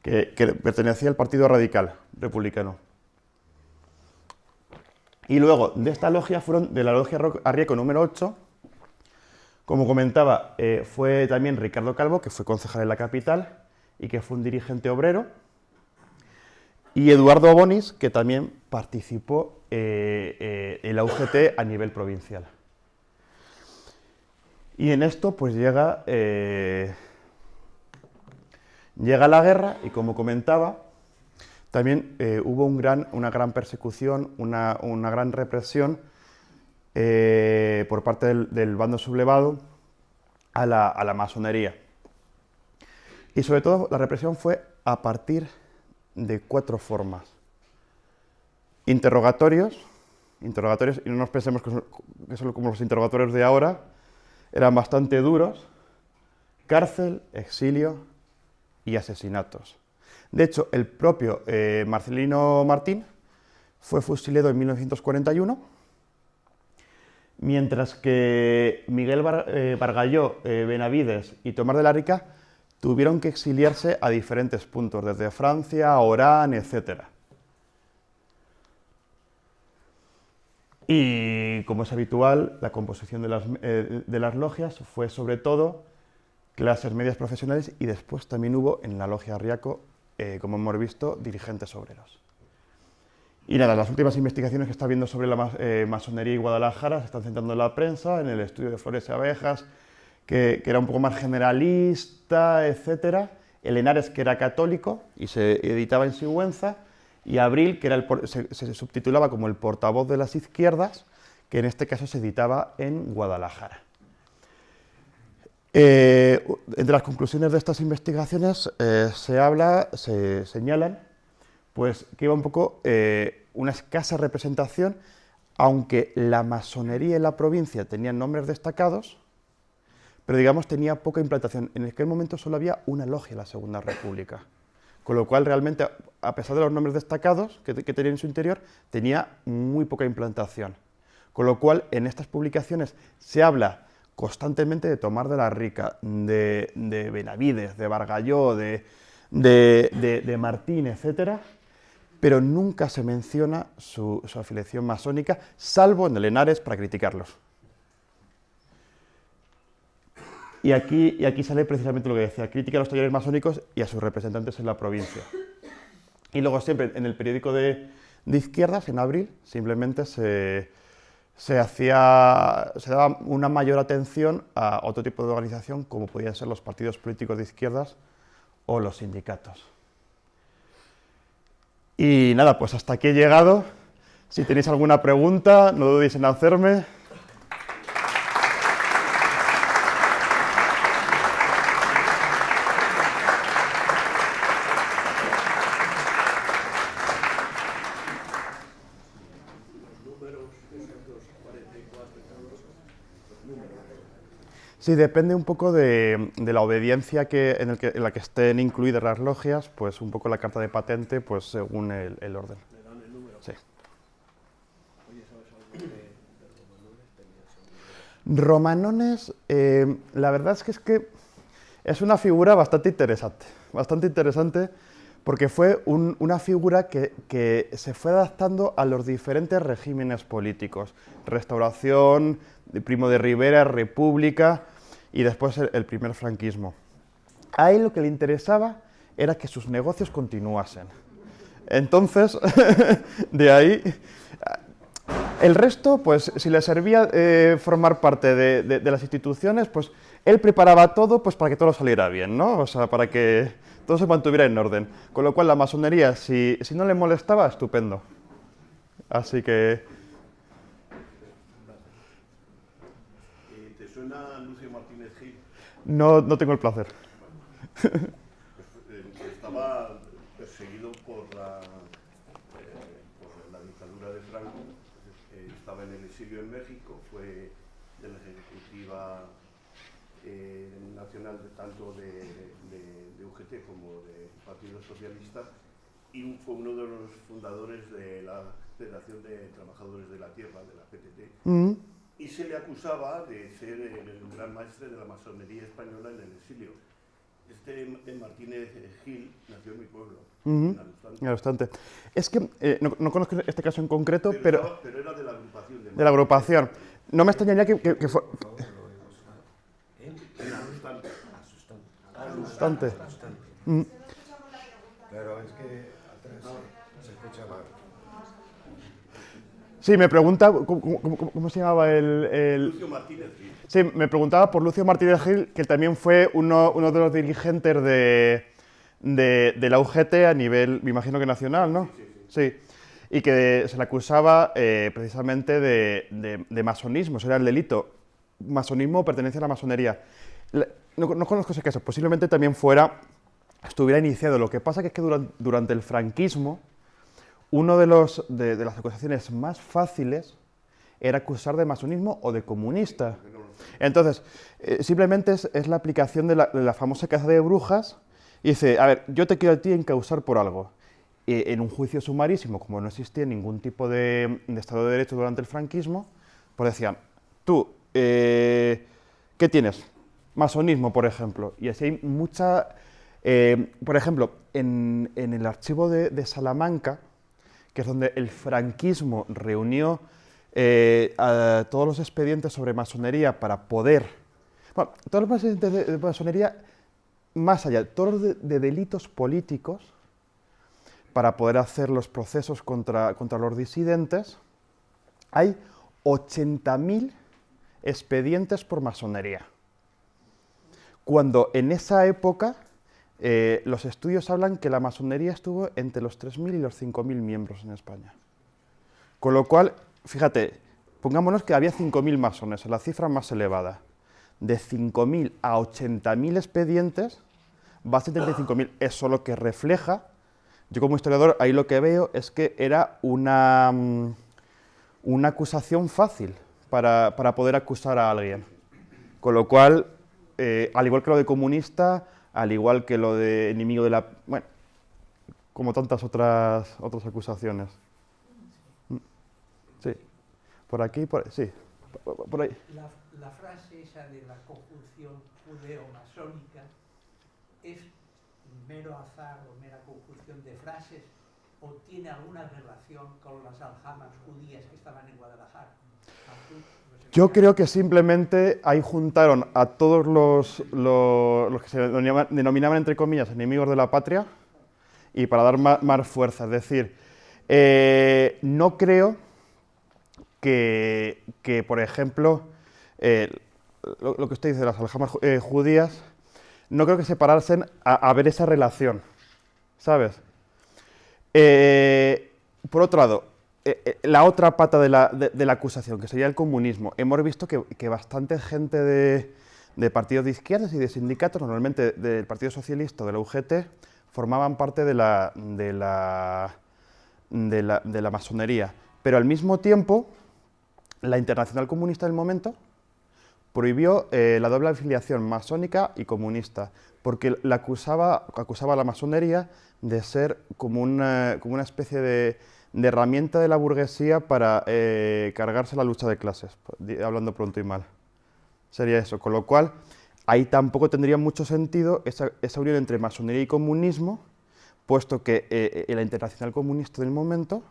Speaker 1: que pertenecía al Partido Radical Republicano. Y luego, de esta logia fueron de la logia Arriaco número 8, como comentaba, fue también Ricardo Calvo, que fue concejal en la capital y que fue un dirigente obrero. y Eduardo Bonis, que también participó en la UGT a nivel provincial. Y en esto pues llega la guerra y, como comentaba, también hubo una gran persecución, una gran represión por parte del bando sublevado a la masonería. Y sobre todo la represión fue a partir de 4 formas. Interrogatorios, y no nos pensemos que son como los interrogatorios de ahora, eran bastante duros, cárcel, exilio y asesinatos. De hecho, el propio Marcelino Martín fue fusilado en 1941, mientras que Miguel Bargalló, Benavides y Tomás de la Rica tuvieron que exiliarse a diferentes puntos, desde Francia, Orán, etc. Y, como es habitual, la composición de las logias fue sobre todo clases medias profesionales, y después también hubo en la logia Riaco, como hemos visto, dirigentes obreros. Y nada, las últimas investigaciones que está viendo sobre la masonería y Guadalajara se están centrando en la prensa, en el estudio de Flores y Abejas, que era un poco más generalista, etc. El Henares, que era católico y se editaba en Sigüenza, y Abril, que era se subtitulaba como el portavoz de las izquierdas, que en este caso se editaba en Guadalajara. Entre las conclusiones de estas investigaciones se señalan pues, que iba un poco una escasa representación, aunque la masonería en la provincia tenía nombres destacados, pero digamos tenía poca implantación. En aquel momento solo había una logia en la Segunda República, con lo cual realmente, a pesar de los nombres destacados que tenía en su interior, tenía muy poca implantación. Con lo cual, en estas publicaciones se habla constantemente de Tomás de la Rica, de Benavides, de Bargalló, de Martín, etc., pero nunca se menciona su afiliación masónica, salvo en el Henares, para criticarlos. Y aquí sale precisamente lo que decía, crítica a los talleres masónicos y a sus representantes en la provincia. Y luego siempre en el periódico de izquierdas, en Abril, simplemente se daba una mayor atención a otro tipo de organización, como podían ser los partidos políticos de izquierdas o los sindicatos. Y nada, pues hasta aquí he llegado. Si tenéis alguna pregunta, no dudéis en hacerme. Sí, depende un poco de la obediencia en la que estén incluidas las logias, pues un poco la carta de patente, pues según el orden.
Speaker 2: ¿Le dan el número?
Speaker 1: Sí.
Speaker 2: Oye, ¿sabes algo de Romanones?
Speaker 1: Romanones, la verdad es que es una figura bastante interesante, porque fue una figura que se fue adaptando a los diferentes regímenes políticos. Restauración, Primo de Rivera, República y después el primer franquismo. A él lo que le interesaba era que sus negocios continuasen. Entonces, de ahí, el resto, pues si le servía formar parte de las instituciones, pues él preparaba todo pues, para que todo saliera bien, ¿no? O sea, para que todo se mantuviera en orden. Con lo cual la masonería, si no le molestaba, estupendo. Así que...
Speaker 2: ¿Te suena Lucio Martínez Gil?
Speaker 1: No tengo el placer.
Speaker 2: Estaba perseguido por la dictadura de Franco, estaba en el exilio en México, fue de la ejecutiva nacional tanto de UGT como del Partido Socialista, y fue uno de los fundadores de la Federación de Trabajadores de la Tierra, de la PTT, y se le acusaba de ser el gran maestre de la masonería española en el exilio. Martínez Gil nació en mi pueblo, en
Speaker 1: Alustante. Es que no conozco este caso en concreto,
Speaker 2: pero era de la agrupación.
Speaker 1: De la agrupación. No me extrañaría que fue...
Speaker 2: Alustante.
Speaker 3: Claro, es que atrás
Speaker 2: Se escucha mal.
Speaker 1: Sí, me pregunta, ¿cómo se llamaba el...?
Speaker 2: Lucio Martínez Gil.
Speaker 1: Sí, me preguntaba por Lucio Martínez Gil, que también fue uno de los dirigentes de la UGT a nivel, me imagino que nacional, ¿no? Sí. Y que se le acusaba precisamente de masonismo, eso era el delito. Masonismo o pertenencia a la masonería. No conozco ese caso, posiblemente también estuviera iniciado. Lo que pasa es que durante el franquismo, uno de las acusaciones más fáciles era acusar de masonismo o de comunista. Entonces, simplemente es la aplicación de la famosa caza de brujas, y dice, a ver, yo te quiero a ti encausar por algo. En un juicio sumarísimo, como no existía ningún tipo de Estado de Derecho durante el franquismo, pues decían, tú, ¿qué tienes? Masonismo, por ejemplo. Y así hay mucha... por ejemplo, en el archivo de Salamanca, que es donde el franquismo reunió a todos los expedientes sobre masonería para poder... Bueno, todos los expedientes de masonería, más allá, todos los de delitos políticos, para poder hacer los procesos contra los disidentes, hay 80.000 expedientes por masonería. Cuando en esa época los estudios hablan que la masonería estuvo entre los 3.000 y los 5.000 miembros en España. Con lo cual, fíjate, pongámonos que había 5.000 masones, la cifra más elevada. De 5.000 a 80.000 expedientes, va a 75.000. Eso lo que refleja, yo como historiador ahí lo que veo es que era una acusación fácil para poder acusar a alguien. Con lo cual, al igual que lo de comunista, al igual que lo de enemigo de la... Bueno, como tantas otras acusaciones. Sí. Por aquí, sí. Por ahí.
Speaker 3: La frase esa de la conjunción judeo-masónica es mero azar o mera conjunción de frases o tiene alguna relación con las aljamas judías que estaban en Guadalajara.
Speaker 1: Yo creo que simplemente ahí juntaron a todos los que se denominaban, entre comillas, enemigos de la patria, y para dar más fuerza. Es decir, no creo que por ejemplo, lo que usted dice de las aljamas judías, no creo que se parasen a ver esa relación, ¿sabes? Por otro lado, la otra pata de la acusación, que sería el comunismo. Hemos visto que bastante gente de partidos de izquierdas y de sindicatos, normalmente del Partido Socialista o de la UGT, formaban parte de la masonería. Pero al mismo tiempo, la Internacional Comunista del momento prohibió la doble afiliación masónica y comunista, porque acusaba a la masonería de ser como una especie de herramienta de la burguesía para cargarse la lucha de clases, hablando pronto y mal. Sería eso, con lo cual ahí tampoco tendría mucho sentido esa unión entre masonería y comunismo, puesto que la Internacional Comunista del momento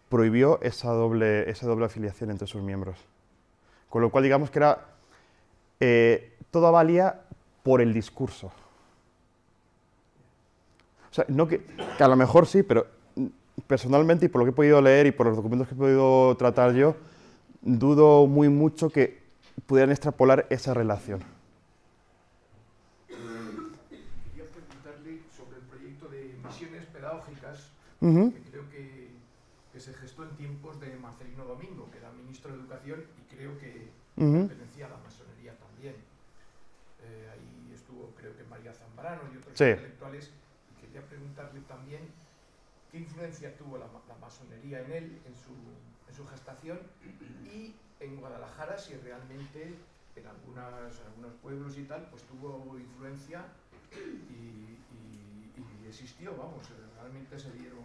Speaker 1: prohibió esa doble afiliación entre sus miembros. Con lo cual, digamos que era todo valía por el discurso. O sea, no que a lo mejor sí, pero personalmente, y por lo que he podido leer y por los documentos que he podido tratar yo, dudo muy mucho que pudieran extrapolar esa relación.
Speaker 4: Quería preguntarle sobre el proyecto de misiones pedagógicas, que creo que se gestó en tiempos de Marcelino Domingo, que era ministro de Educación, y creo que pertenecía a la masonería también. Ahí estuvo, creo que María Zambrano y otros intelectuales, y quería preguntarle también qué influencia tuvo la masonería en él, en su gestación, y en Guadalajara, si realmente en algunos pueblos y tal, pues tuvo influencia y existió, vamos, realmente se dieron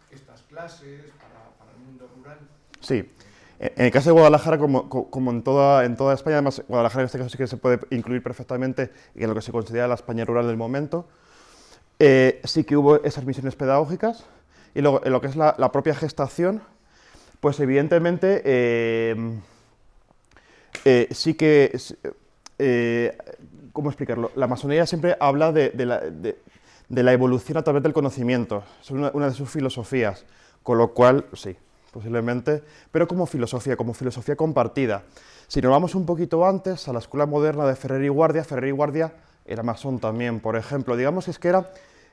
Speaker 4: estas clases para el mundo rural.
Speaker 1: Sí. En el caso de Guadalajara, como en toda España, además Guadalajara en este caso sí que se puede incluir perfectamente en lo que se considera la España rural del momento, sí que hubo esas misiones pedagógicas, y luego en lo que es la propia gestación, pues evidentemente sí que, ¿cómo explicarlo? La masonería siempre habla de de la evolución a través del conocimiento. Es una de sus filosofías, con lo cual, sí, posiblemente, pero como filosofía compartida. Si nos vamos un poquito antes, a la escuela moderna de Ferrer y Guardia era masón también, por ejemplo. Digamos que es que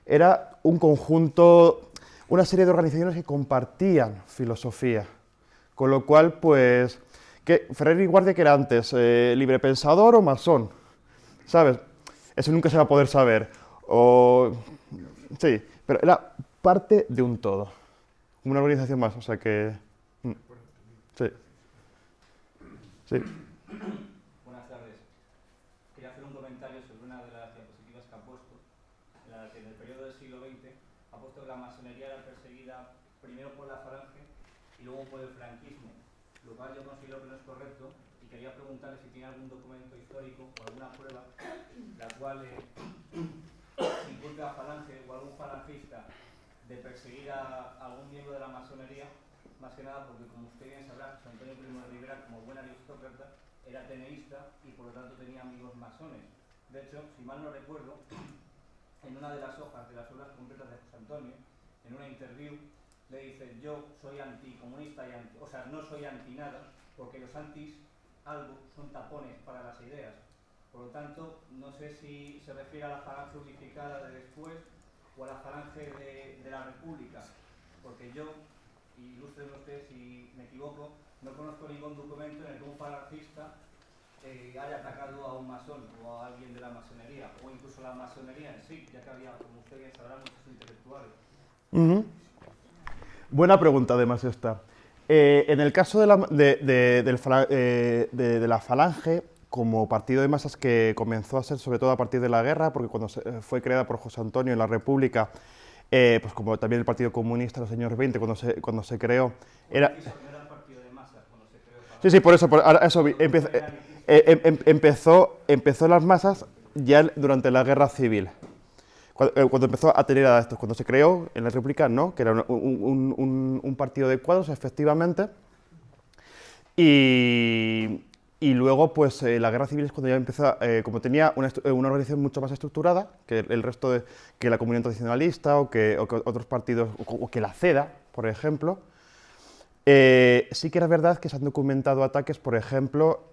Speaker 1: era un conjunto, una serie de organizaciones que compartían filosofía. Con lo cual, pues, Ferrer y Guardia, ¿qué era antes? ¿Librepensador o masón? ¿Sabes? Eso nunca se va a poder saber. Sí, pero era parte de un todo. Una organización más, o sea que... Sí. Sí.
Speaker 5: Buenas tardes. Quería hacer un comentario sobre una de las diapositivas que ha puesto, en la que en el periodo del siglo XX ha puesto que la masonería era perseguida primero por la falange y luego por el franquismo, lo cual yo considero que no es correcto y quería preguntarle si tiene algún documento histórico o alguna prueba la cual inculpe a falange o algún falangista de perseguir a algún miembro de la masonería, más que nada porque, como usted bien sabrá, José Antonio Primo de Rivera, como buen aristócrata, era ateneísta y por lo tanto tenía amigos masones. De hecho, si mal no recuerdo, en una de las hojas de las obras completas de José Antonio, en una interview, le dice: yo soy anticomunista y no soy anti nada, porque los antis algo son tapones para las ideas. Por lo tanto, no sé si se refiere a la falange unificada de después o a la falange de la República, porque yo, y ilústrenme usted si me equivoco, no conozco ningún documento en el que un falangista haya atacado a un masón o a alguien de la masonería, o incluso la masonería en sí, ya que había, como usted bien sabrá, muchos intelectuales.
Speaker 1: Buena pregunta, además, esta. En el caso de la falange, como partido de masas que comenzó a ser sobre todo a partir de la guerra, porque cuando fue creada por José Antonio en la República, pues como también el Partido Comunista en los años 20, cuando se creó, era... Sí, por eso, empezó en las masas ya durante la Guerra Civil. Cuando empezó a tener a estos, cuando se creó en la República, no, que era un partido de cuadros, efectivamente, y luego, pues, la Guerra Civil es cuando ya empezó, como tenía una organización mucho más estructurada que el resto que la Comunión Tradicionalista o que otros partidos, o que la CEDA, por ejemplo, sí que era verdad que se han documentado ataques, por ejemplo,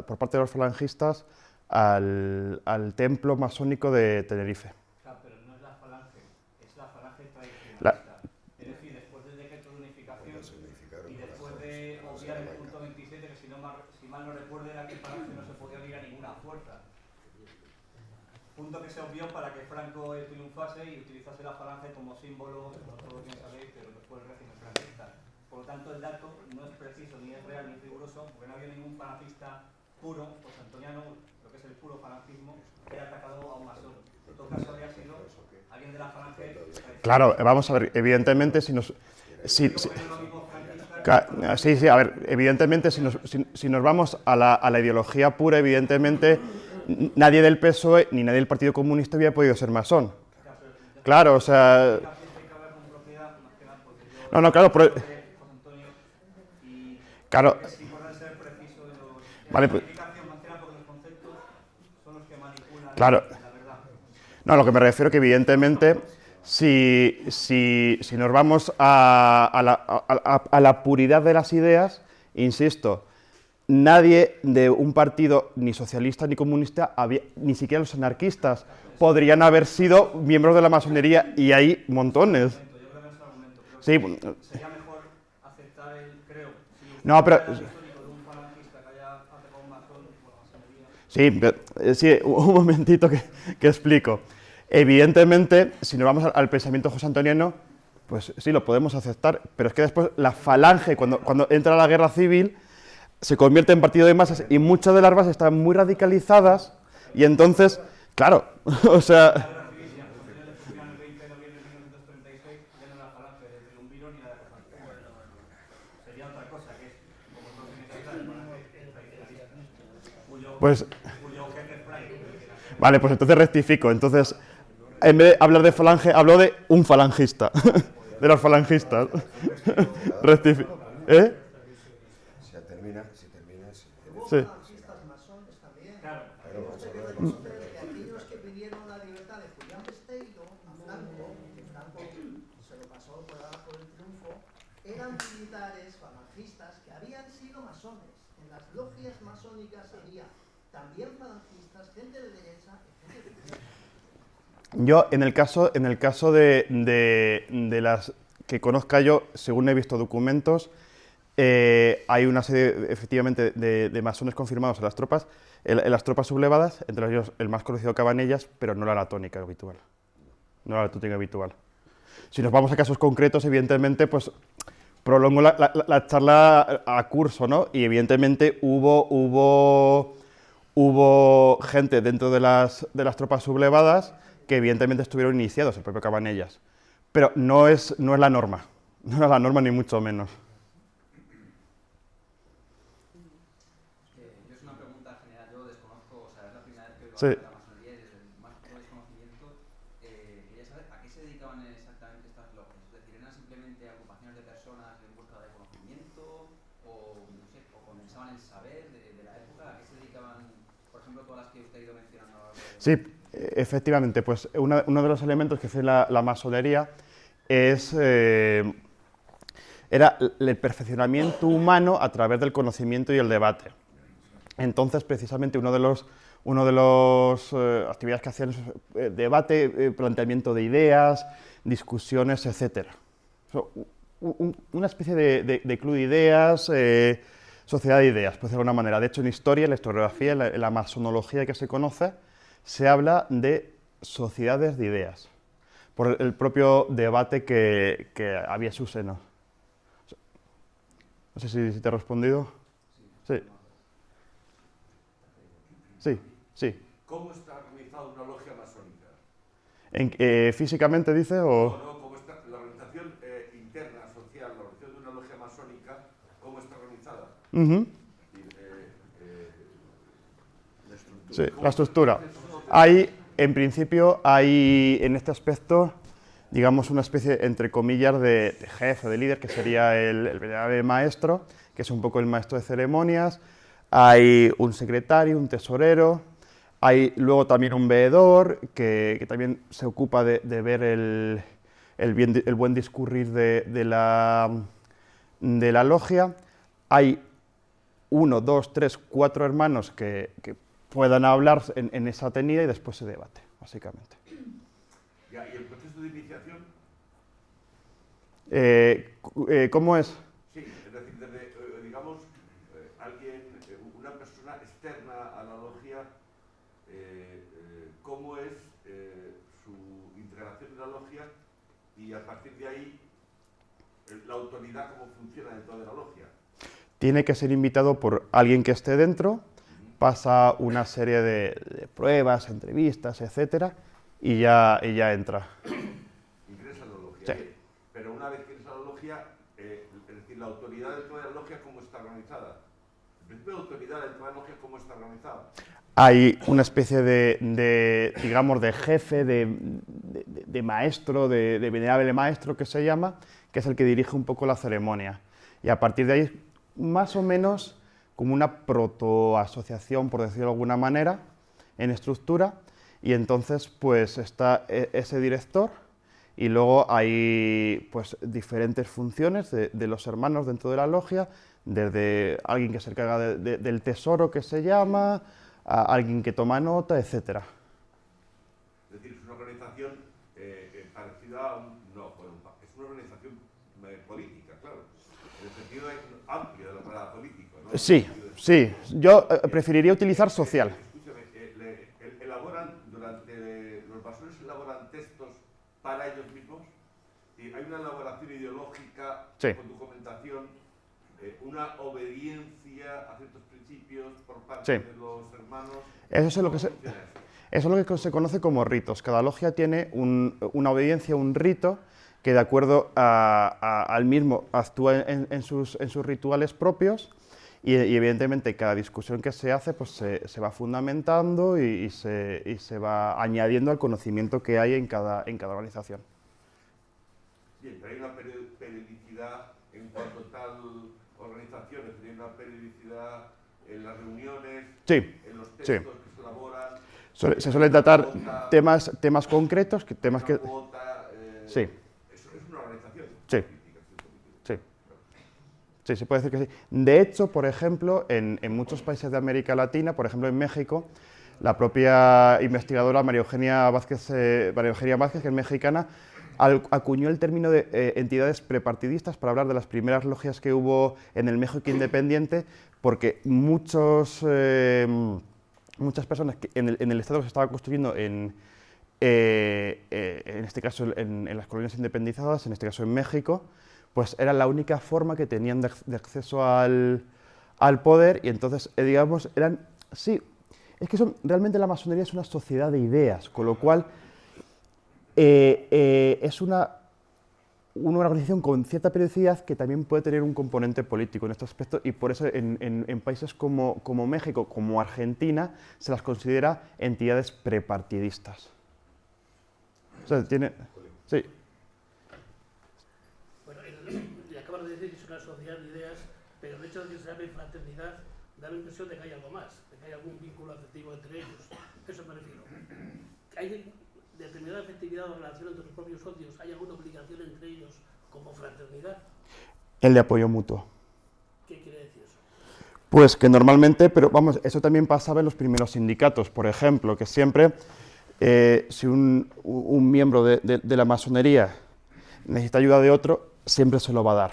Speaker 1: por parte de los falangistas al templo masónico de Tenerife.
Speaker 5: Claro, pero no es la falange, es la falange tradicionalista. Es decir, después del decreto de unificación y después de obviar el punto 27, que si mal no recuerdo era que el falange no se podía unir a ninguna fuerza. Punto que se obvió para que Franco triunfase y utilizase la falange como símbolo, no todos bien sabéis, pero después del régimen franquista. Por lo tanto, el dato no es preciso, ni es real, ni riguroso, porque no había ningún falangista puro, pues antoniano, lo que es el puro falangismo, que haya atacado a un masón. En todo caso, habría sido alguien de la falange.
Speaker 1: Claro, vamos a ver, evidentemente, si, a ver, evidentemente, si nos vamos a la ideología pura, evidentemente, nadie del PSOE ni nadie del Partido Comunista había podido ser masón. Claro, o sea... No, claro, pero... Claro... Vale, pues... Claro. No, lo que me refiero que evidentemente, si nos vamos a la puridad de las ideas, insisto, nadie de un partido ni socialista ni comunista, ni siquiera los anarquistas, podrían haber sido miembros de la masonería, y hay montones. Sí.
Speaker 5: Sería mejor aceptar
Speaker 1: no, pero... Sí, un momentito que explico. Evidentemente, si nos vamos al pensamiento josé-antoniano, pues sí, lo podemos aceptar, pero es que después la falange, cuando entra la guerra civil, se convierte en partido de masas y muchas de las bases están muy radicalizadas y entonces, claro, o sea... Pues... Vale, pues entonces rectifico. Entonces, en vez de hablar de falange, hablo de un falangista. De los falangistas. Rectifico. ¿Eh?
Speaker 6: Si termina.
Speaker 1: Sí.
Speaker 3: Falangistas masones también. Claro. Aquellos que vinieron a
Speaker 7: eran militares, falangistas, que habían sido masones. En las logias masónicas había también falangistas, gente de derecha, etc.
Speaker 1: Yo, en el caso de las que conozca yo, según he visto documentos, hay una serie, efectivamente, de masones confirmados en las tropas sublevadas, entre ellos el más conocido Cabanellas, pero no la tónica habitual. No la tónica habitual. Si nos vamos a casos concretos, evidentemente, pues prolongo la charla a curso, ¿no? Y evidentemente hubo gente dentro de las tropas sublevadas que evidentemente estuvieron iniciados, el propio Cabanellas. Pero no es la norma, no era la norma ni mucho menos.
Speaker 8: Yo es una pregunta general, yo desconozco, o sea, es la primera vez que veo
Speaker 1: Sí.
Speaker 8: hablar de la masonería y desde el más puro desconocimiento quería saber a qué se dedicaban exactamente estas logias. Es decir, ¿eran simplemente agrupaciones de personas en busca de conocimiento o, no sé, o condensaban el saber de la época? ¿A qué se dedicaban, por ejemplo, todas las que usted ha ido mencionando ahora?
Speaker 1: Sí, efectivamente, pues uno de los elementos que hace la masonería era el perfeccionamiento humano a través del conocimiento y el debate. Entonces, precisamente, una de las actividades que hacían es debate, planteamiento de ideas, discusiones, etc. Una especie de club de ideas, sociedad de ideas, por decirlo de alguna manera. De hecho, en historia, en la historiografía, en la masonología que se conoce, se habla de sociedades de ideas, por el propio debate que había en su seno. No sé si te he respondido. Sí. Sí, sí.
Speaker 2: ¿Cómo está organizada una logia masónica?
Speaker 1: ¿Físicamente dice o...?
Speaker 2: No, ¿cómo está la organización interna, social, la organización de una logia masónica, cómo está organizada?
Speaker 1: Uh-huh.
Speaker 2: La estructura.
Speaker 1: Sí, la estructura. En principio, hay en este aspecto, digamos, una especie, entre comillas, de jefe, de líder, que sería el venerable maestro, que es un poco el maestro de ceremonias. Hay un secretario, un tesorero, hay luego también un veedor, que también se ocupa de ver el buen discurrir de la logia. Hay 1, 2, 3, 4 hermanos que puedan hablar en esa tenida y después se debate, básicamente.
Speaker 2: ¿Y el proceso de iniciación?
Speaker 1: ¿Cómo es?
Speaker 2: Sí, es decir, desde, digamos, una persona externa a la logia, cómo es su integración en la logia y a partir de ahí la autoridad, cómo funciona dentro de la logia.
Speaker 1: Tiene que ser invitado por alguien que esté dentro, pasa una serie de pruebas, entrevistas, etcétera, y ya entra.
Speaker 2: Ingresa en la logia.
Speaker 1: Sí.
Speaker 2: Pero una vez que ingresa a la logia, es decir, la autoridad dentro de la logia, ¿cómo está organizada? El principio de autoridad dentro de la logia, ¿cómo está organizada?
Speaker 1: Hay una especie digamos, de jefe, de maestro, de venerable maestro que se llama, que es el que dirige un poco la ceremonia. Y a partir de ahí, más o menos, como una protoasociación, por decirlo de alguna manera, en estructura, y entonces pues está ese director, y luego hay pues diferentes funciones de los hermanos dentro de la logia, desde alguien que se encarga del tesoro, que se llama, a alguien que toma nota, etc.
Speaker 2: Es decir, es una organización parecida a es una organización política, claro, en el sentido amplio de la palabra político, ¿no?
Speaker 1: Sí, sí, yo preferiría utilizar social.
Speaker 2: Escúchame, los masones elaboran textos para ellos mismos, y hay una elaboración ideológica,
Speaker 1: Sí.
Speaker 2: con documentación, una obediencia a ciertos principios por parte
Speaker 1: Sí.
Speaker 2: de los hermanos.
Speaker 1: Eso es lo que
Speaker 2: ¿Cómo funciona eso?
Speaker 1: Eso es lo que se conoce como ritos. Cada logia tiene una obediencia, un rito, que de acuerdo al mismo actúa en sus rituales propios, y evidentemente cada discusión que se hace pues se va fundamentando y se va añadiendo al conocimiento que hay en cada organización.
Speaker 2: Bien, pero hay una periodicidad en cuanto a tal organización, es decir, hay una periodicidad en las reuniones,
Speaker 1: Sí,
Speaker 2: en los
Speaker 1: sí.
Speaker 2: textos que se elaboran.
Speaker 1: Se suelen tratar temas concretos, temas que...
Speaker 2: Cuota,
Speaker 1: Sí.
Speaker 2: es una organización
Speaker 1: Sí.
Speaker 2: política,
Speaker 1: Sí. Sí, se puede decir que sí. De hecho, por ejemplo, en muchos países de América Latina, por ejemplo en México, la propia investigadora María Eugenia Vázquez, que es mexicana, acuñó el término de entidades prepartidistas para hablar de las primeras logias que hubo en el México independiente, porque muchas personas que en el Estado se estaba construyendo en este caso en las colonias independizadas, en este caso en México, pues era la única forma que tenían de acceso al poder, y entonces, digamos, sí, es que realmente la masonería es una sociedad de ideas, con lo cual es una organización con cierta periodicidad que también puede tener un componente político en este aspecto, y por eso en países como México, como Argentina, se las considera entidades prepartidistas. O sea, sí.
Speaker 9: Bueno, le acabas de decir que es una sociedad de ideas, pero el hecho de que se llame fraternidad da la impresión de que hay algo más, de que hay algún vínculo afectivo entre ellos. Eso me refiero. ¿Hay determinada afectividad o relación entre los propios socios? ¿Hay alguna obligación entre ellos como fraternidad?
Speaker 1: El de apoyo mutuo.
Speaker 9: ¿Qué quiere decir eso?
Speaker 1: Pues que normalmente, pero vamos, eso también pasaba en los primeros sindicatos, por ejemplo, que siempre, si un miembro de la masonería necesita ayuda de otro, siempre se lo va a dar.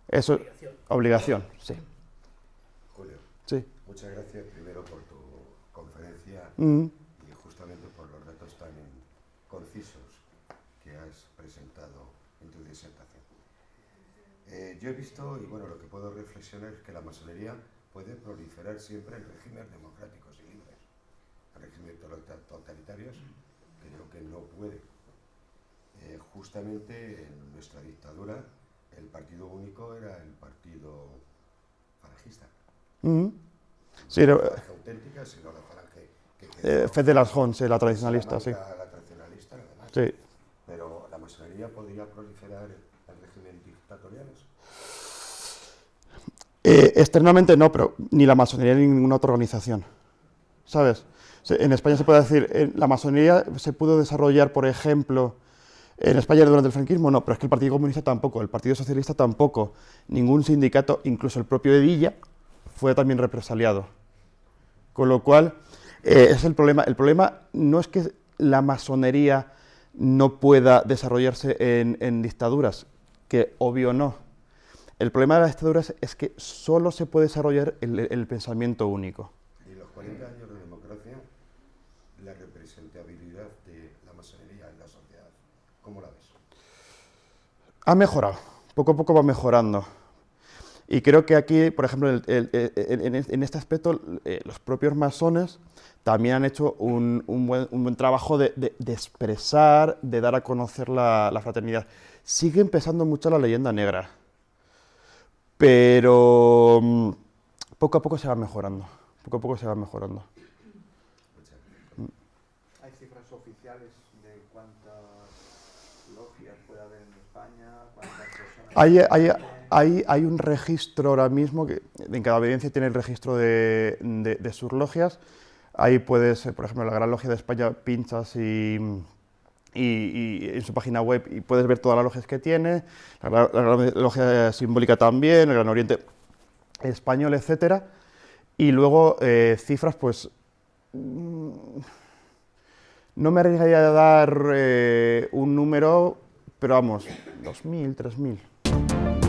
Speaker 1: Eso, obligación, sí.
Speaker 6: Julio,
Speaker 1: Sí.
Speaker 6: muchas gracias primero por tu conferencia y justamente por los datos tan concisos que has presentado en tu disertación. Yo he visto, y bueno, lo que puedo reflexionar es que la masonería puede proliferar siempre en regímenes democráticos y libres. En regímenes totalitarios creo que no puede. Justamente en nuestra dictadura el partido único era el partido falangista.
Speaker 1: Sí,
Speaker 6: No la falange auténtica, sino la falange
Speaker 1: Fe de las Jons, la tradicionalista, sí.
Speaker 6: La tradicionalista, además.
Speaker 1: Sí.
Speaker 6: Pero la masonería podría proliferar en regímenes dictatoriales.
Speaker 1: Externamente no, pero ni la masonería ni ninguna otra organización, ¿sabes? En España se puede decir, la masonería se pudo desarrollar, por ejemplo, en España durante el franquismo, no, pero es que el Partido Comunista tampoco, el Partido Socialista tampoco, ningún sindicato, incluso el propio Edilla, fue también represaliado. Con lo cual, es el problema. El problema no es que la masonería no pueda desarrollarse en dictaduras, que obvio no. El problema de las dictaduras es que solo se puede desarrollar el pensamiento único.
Speaker 6: Y los 40 años de democracia, la representabilidad de la masonería en la sociedad, ¿cómo la ves?
Speaker 1: Ha mejorado, poco a poco va mejorando. Y creo que aquí, por ejemplo, en este aspecto, los propios masones también han hecho un buen trabajo de expresar, de dar a conocer la fraternidad. Sigue pesando mucho la leyenda negra, pero poco a poco se va mejorando. Poco a poco se va mejorando.
Speaker 10: ¿Hay cifras oficiales de cuántas logias puede haber en España? ¿Cuántas personas?
Speaker 1: Hay un registro ahora mismo, que en cada obediencia tiene el registro de sus logias. Ahí puedes, por ejemplo, la Gran Logia de España, pinchas y en su página web y puedes ver todas las logias que tiene, la Gran Logia Simbólica también, el Gran Oriente Español, etcétera. Y luego cifras, pues no me arriesgaría a dar un número, pero vamos, 2.000, 3.000.